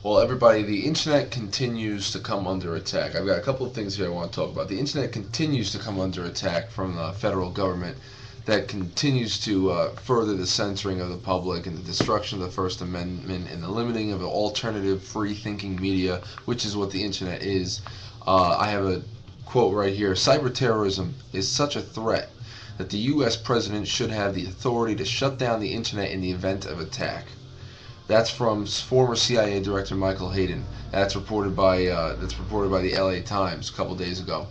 Well, everybody, the internet continues to come under attack. I've got a couple of things here I want to talk about. The internet continues to come under attack from the federal government that continues to further the censoring of the public and the destruction of the First Amendment and the limiting of alternative free-thinking media, which is what the internet is. I have a quote right here. Cyber terrorism is such a threat that the U.S. president should have the authority to shut down the internet in the event of attack. That's from former CIA Director Michael Hayden. That's reported by the LA Times a couple days ago.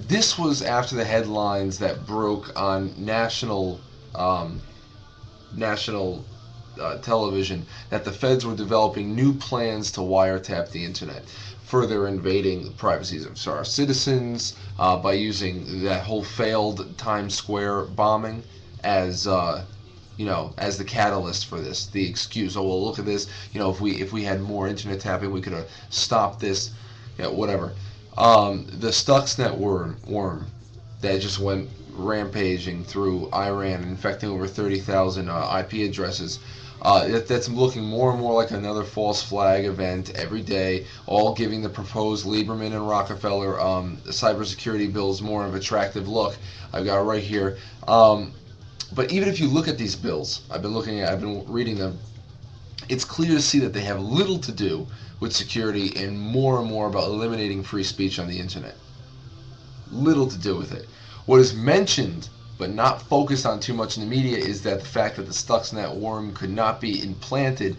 This was after the headlines that broke on national television that the feds were developing new plans to wiretap the internet, further invading the privacies of our citizens by using that whole failed Times Square bombing as as the catalyst for this, the excuse. Oh well, look at this. If we had more internet tapping, we could have stopped this. Whatever. The Stuxnet worm that just went rampaging through Iran, infecting over 30,000 IP addresses. That's looking more and more like another false flag event every day, all giving the proposed Lieberman and Rockefeller cybersecurity bills more of an attractive look. I've got it right here. But even if you look at these bills, I've been reading them, it's clear to see that they have little to do with security and more about eliminating free speech on the internet. Little to do with it. What is mentioned but not focused on too much in the media is that the fact that the Stuxnet worm could not be implanted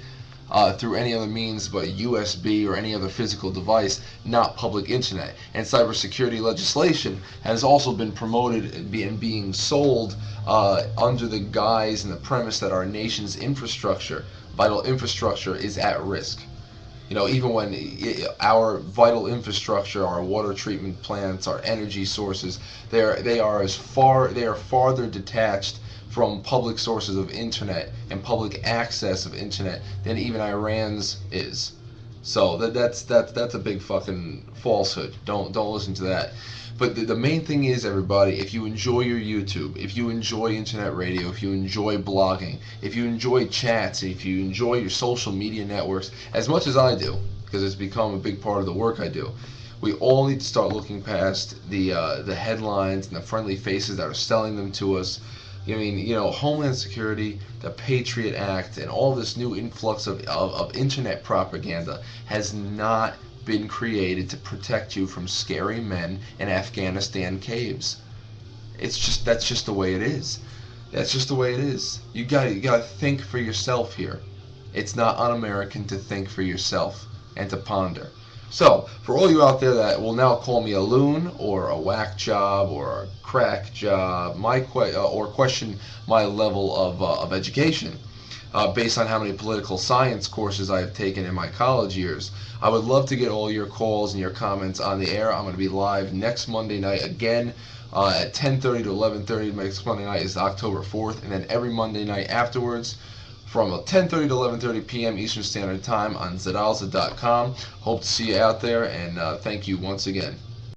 through any other means but USB or any other physical device, not public internet. And cybersecurity legislation has also been promoted and being sold under the guise and the premise that our nation's vital infrastructure, is at risk. Even when our vital infrastructure, our water treatment plants, our energy sources, they are farther detached from public sources of internet and public access of internet than even Iran's is. So that's a big fucking falsehood. Don't listen to that. But the main thing is, everybody, if you enjoy your YouTube, if you enjoy internet radio, if you enjoy blogging, if you enjoy chats, if you enjoy your social media networks as much as I do, because it's become a big part of the work I do, we all need to start looking past the headlines and the friendly faces that are selling them to us. Homeland Security, the Patriot Act, and all this new influx of internet propaganda has not been created to protect you from scary men in Afghanistan caves. That's just the way it is. That's just the way it is. You gotta think for yourself here. It's not un-American to think for yourself and to ponder. So, for all you out there that will now call me a loon or a whack job or a crack job, or question my level of education based on how many political science courses I have taken in my college years, I would love to get all your calls and your comments on the air. I'm going to be live next Monday night again at 10:30 to 11:30. Next Monday night is October 4th, and then every Monday night afterwards from 10:30 to 11:30 p.m. Eastern Standard Time on Zedalza.com. Hope to see you out there, and thank you once again.